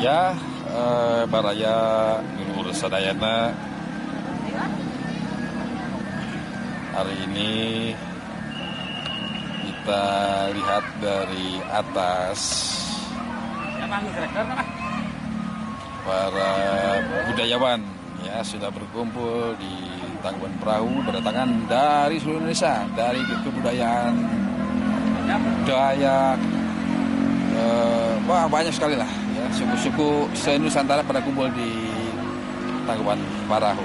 Ya, Baraya Nur Sadayana hari ini kita lihat dari atas para budayawan ya sudah berkumpul di Tangkuban Perahu, berdatangan dari seluruh Indonesia, dari kebudayaan Dayak, banyak sekali lah ya, suku-suku se-Nusantara pada kumpul di Tangkuban Perahu.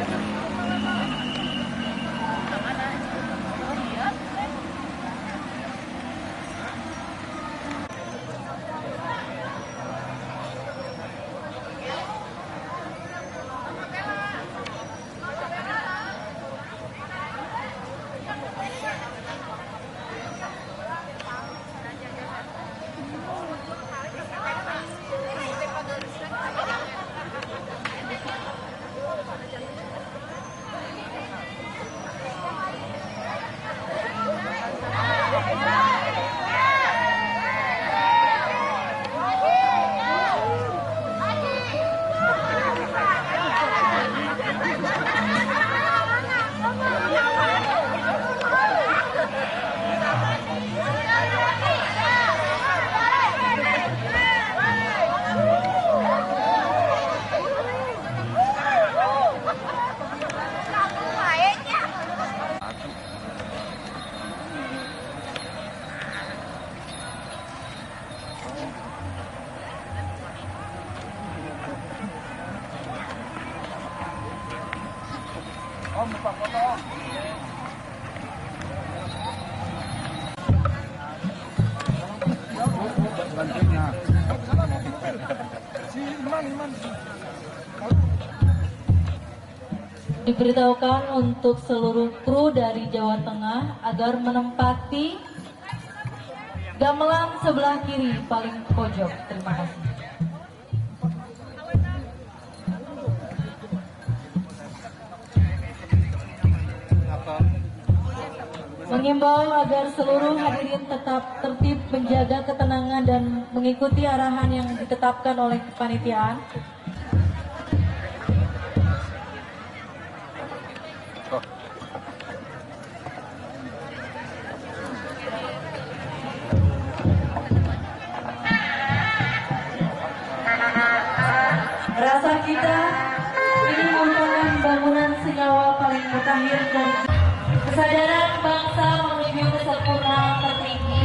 Diberitahukan untuk seluruh kru dari Jawa Tengah agar menempati gamelan sebelah kiri paling pojok. Terima kasih. Mengimbau agar seluruh hadirin tetap tertib, menjaga ketenangan dan mengikuti arahan yang ditetapkan oleh kepanitiaan. Rasa kita ini merupakan bangunan senyawa paling mutakhir dari kesadaran bangsa menuju kesempurnaan tertinggi.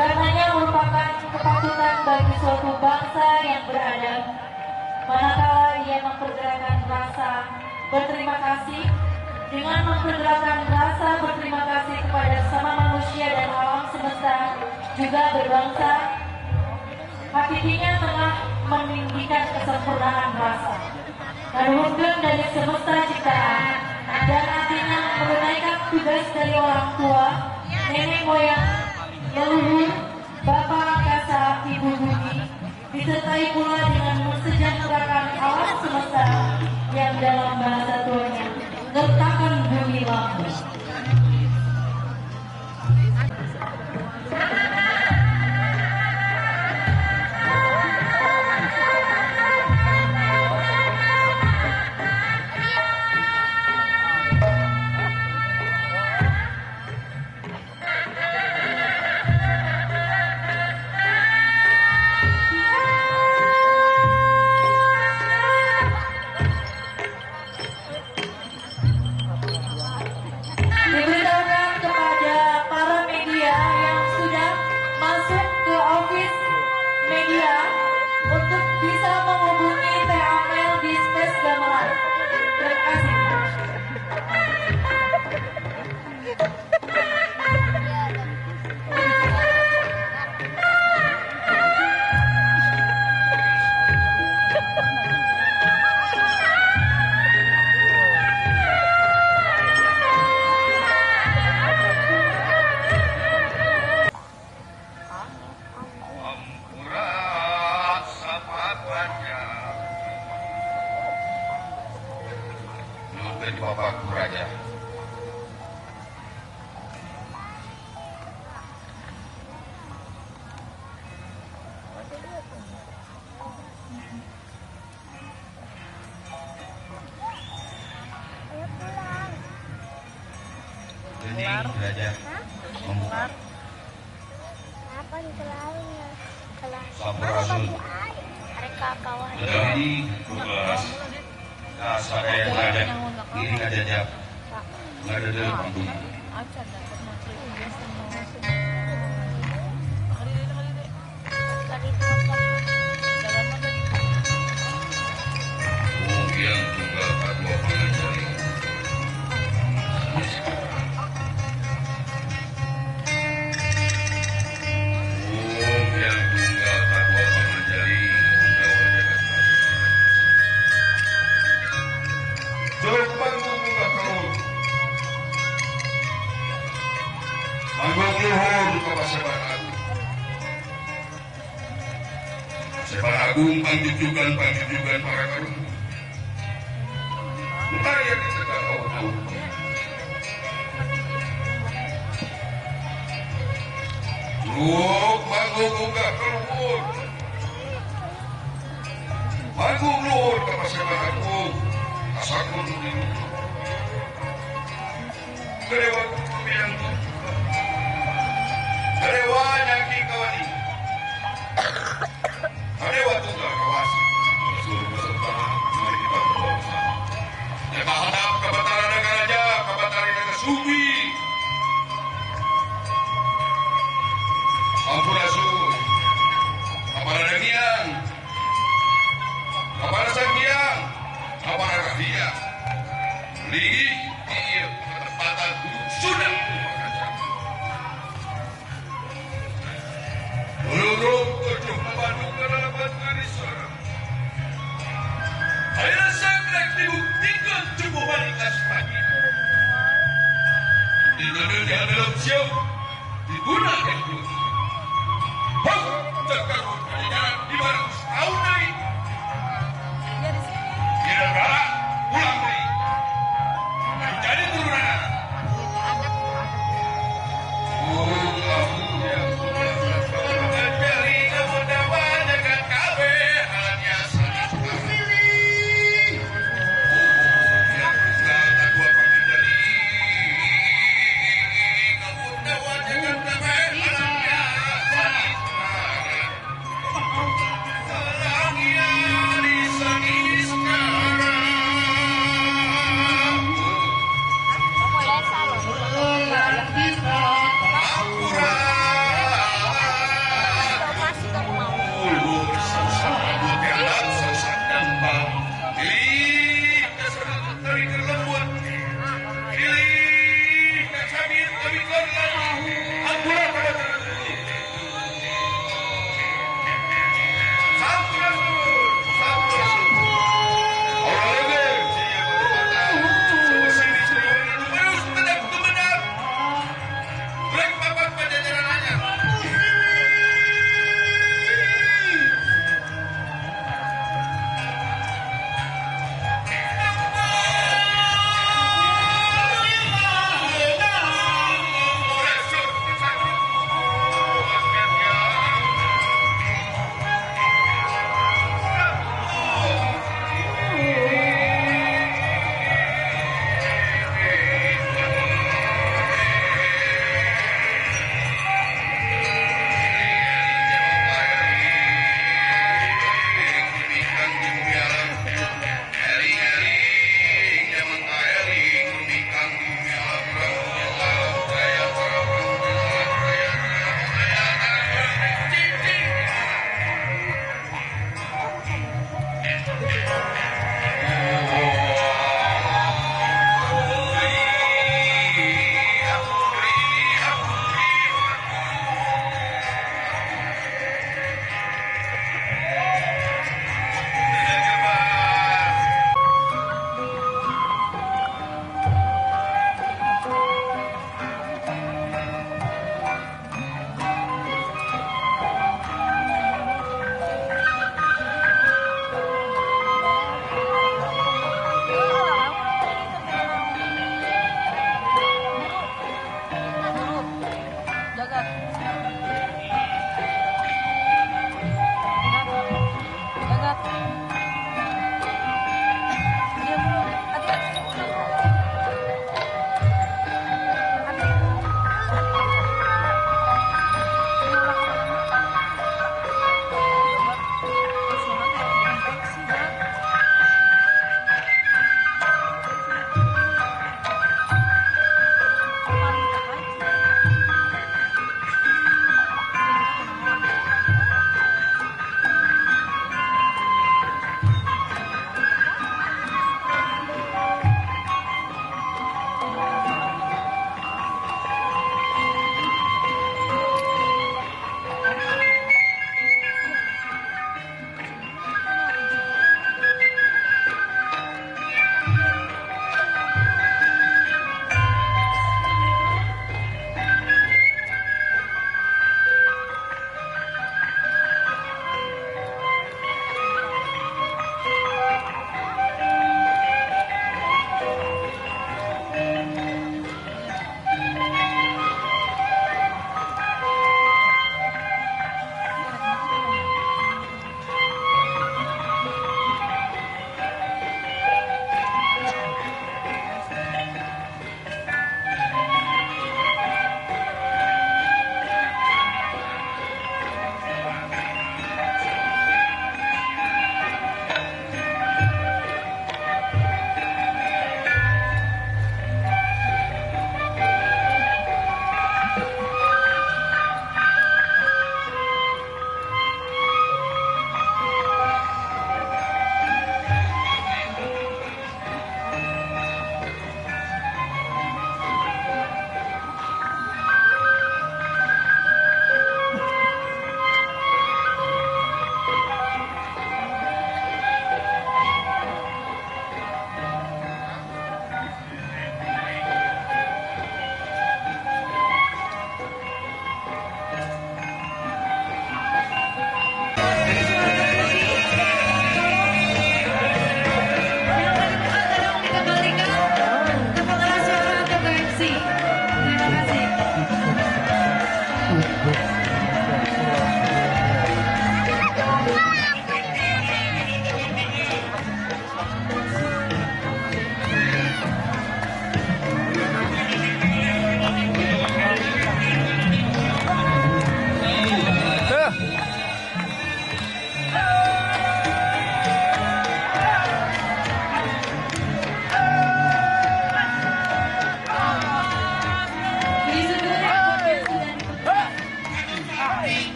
Karenanya merupakan kepatutan bagi suatu bangsa yang beradab, manakala ia mempergerakan rasa berterima kasih. Dengan mempergerakan rasa berterima kasih kepada sama manusia dan alam semesta, juga berbangsa, hakikatnya tengah meninggikan kesempurnaan rasa dan hukum dari semesta ciptaan, dan artinya menunaikan tugas dari orang tua, nenek moyang, leluhur, bapak angkasa, ibu bumi, disertai pula dengan mensejahterakan alam semesta yang dalam bahasa tuanya ngertakan bumi lampu. dari Bapakku Raja. belajar membuka Apa di kelasnya? Kelas. Sampurasun. Mereka kawan. Jadi tugas saya yang belajar ini ngajak nggak ada dalam panggung. Yang juga kedua pengajari. Yang juga kedua pengajari. Turut panggung buka perut. Panggung luhur kepada Sebar Agung. Sebar Agung panjujukan para karung. Mari kita tahu. Luhur panggung buka perut. Panggung luhur kepada Sebar Agung. Asakun dulu. Kedewa yang Kedewa nyaki kawani. Kedewa tunggal kawasan. Seluruh peserta mari kita berdoa bersama. Yang hadap ke Batara Negaraja, ke Batara Negara Subi. Sampurasun. Kepada Dangiang. Kepada Sangiang. Kepada Rahia. Ligi, iya, ketepatan sudah bekerja. Belum tujuh Bandung ke dalam batu suara. Akhirnya sangat dibuktikan cukup balik pagi. Di dalam siap digunakan itu. Hak terkarut penjajaran di barang setahun dari. Kira-kira pulang dari. Jadi turunan. Dari kemudahan dengan KB hanya saling pilih. Yang tinggal tak dua pengendali. Kemudahan dengan KB hanya saling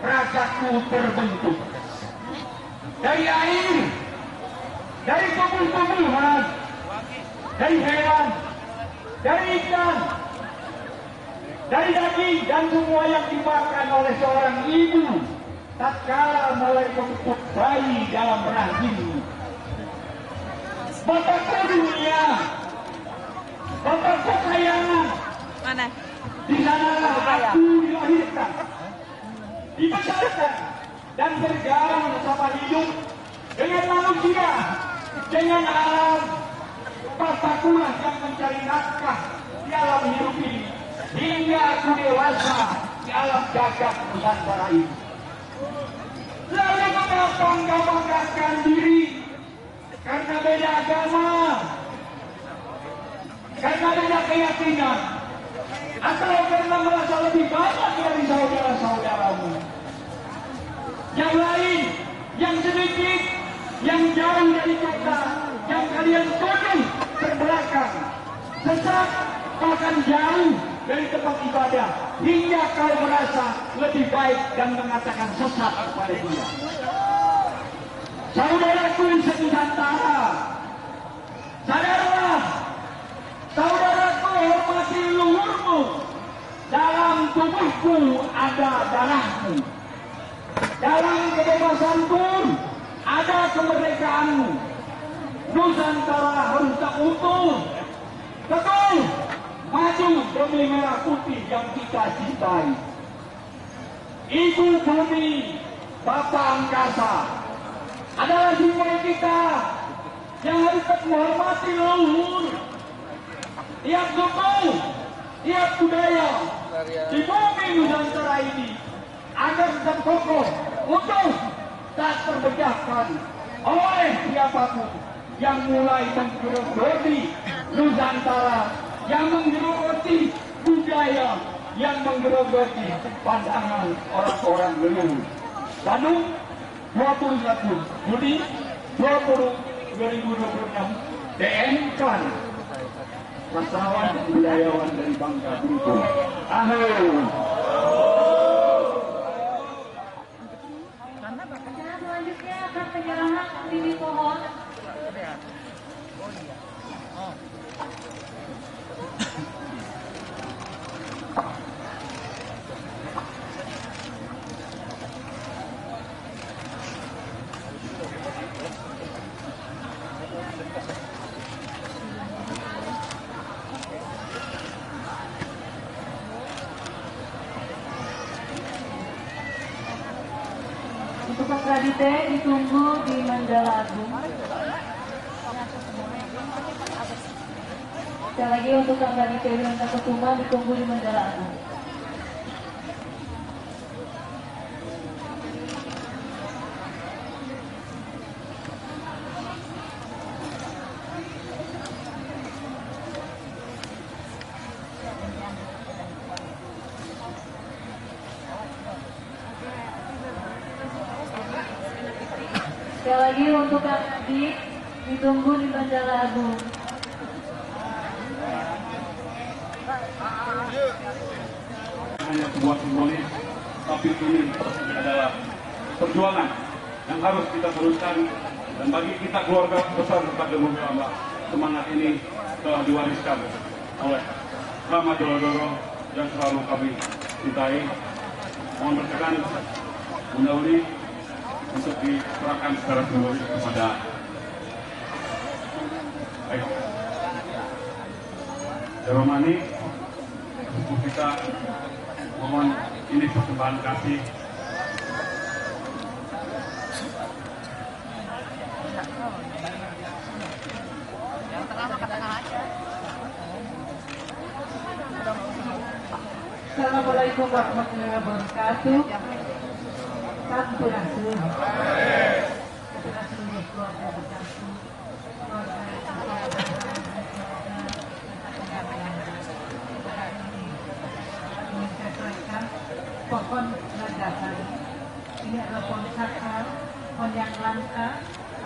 rasaku terbentuk. Dari air, dari tumbuh-tumbuhan, dari hewan, dari ikan, dari daging dan semua yang dimakan oleh seorang ibu tatkala mulai membentuk bayi dalam rahimmu. Bapakku dunia, bapakku sayangan. Mana? Di sanalah aku dilahirkan, dibesarkan dan bergaul bersama hidup dengan manusia, dengan alam. Bapakkulah yang mencari nafkah di alam hidup ini hingga aku dewasa di alam jagat Nusantara ini. Lalu mengapa engkau banggakan diri karena beda agama, karena beda keyakinan, atau karena merasa lebih banyak dari saudara-saudaramu yang lain, yang sedikit, yang jauh dari kita, yang kalian tuduh terbelakang, sesat, bahkan jauh dari tempat ibadah, hingga kau merasa lebih baik dan mengatakan sesat kepada dia. Saudaraku se-Nusantara, sadarlah, saudaraku hormati leluhurmu. Dalam tubuhku ada darahmu, dalam kebebasan pun ada kemerdekaanmu. Nusantara harus tak utuh, teguh, maju demi merah putih yang kita cintai. Ibu bumi, Bapak angkasa adalah simbol kita yang harus menghormati leluhur. Tiap suku, tiap budaya di bumi Nusantara ini agar tetap kokoh, utuh, tak terpecahkan oleh siapapun yang mulai menggerogoti Nusantara, yang menggerogoti budaya, yang menggerogoti pandangan orang-orang leluhur. Bandung, 21 Juli 2026, DN Klan, Pahlawan Budayawan dari Bangka Belitung. Amin. Acara selanjutnya akan penyerahan bibit pohon. Untuk Kang Radite ditunggu di Mandala Agung. Sekali lagi untuk Kang Radite Wiranta Kusuma ditunggu di Mandala Agung. Sekali lagi untuk Kang Adit ditunggu di Mandala Agung. Hanya sebuah simbolis, tapi ini adalah perjuangan yang harus kita teruskan. Dan bagi kita keluarga besar Partai Demokrat, semangat ini telah diwariskan oleh Rama Doro yang selalu kami cintai. Mohon berkenan Bunda Uli untuk diserahkan secara simbolis kepada Jeromani. Untuk kita mohon ini persembahan kasih. Assalamualaikum warahmatullahi wabarakatuh. Sampurasun. Kepada seluruh keluarga besarku, keluarga ingin saya sampaikan pohon landasan. Ini adalah pohon sakral, pohon yang langka,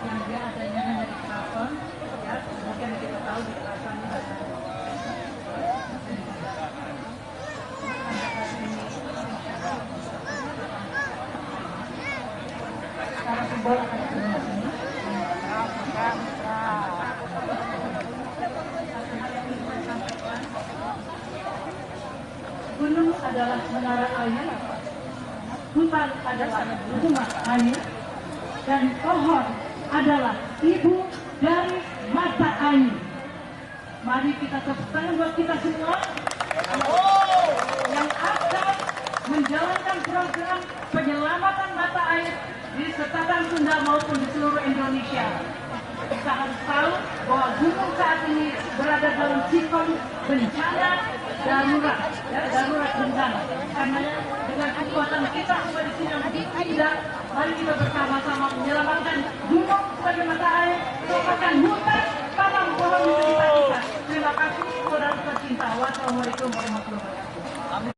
yang dia adanya hanya di keraton. Ya, kemudian kita tahu di keraton ini ada simbol akan gunung. Gunung adalah menara air, hutan adalah rumah air, dan pohon adalah ibu dari mata air. Mari kita tepuk tangan buat kita semua yang akan menjalankan program penyelamatan mata air di Selatan Sunda maupun di seluruh Indonesia. Kita harus tahu bahwa gunung saat ini berada dalam siklon bencana darurat, ya, darurat bencana. Karena dengan kekuatan kita semua di sini yang tidak, mari kita bersama-sama menyelamatkan gunung sebagai mata air, merupakan hutan, tanam pohon bisa kita. Terima kasih, saudara tercinta. Wassalamualaikum warahmatullahi wabarakatuh.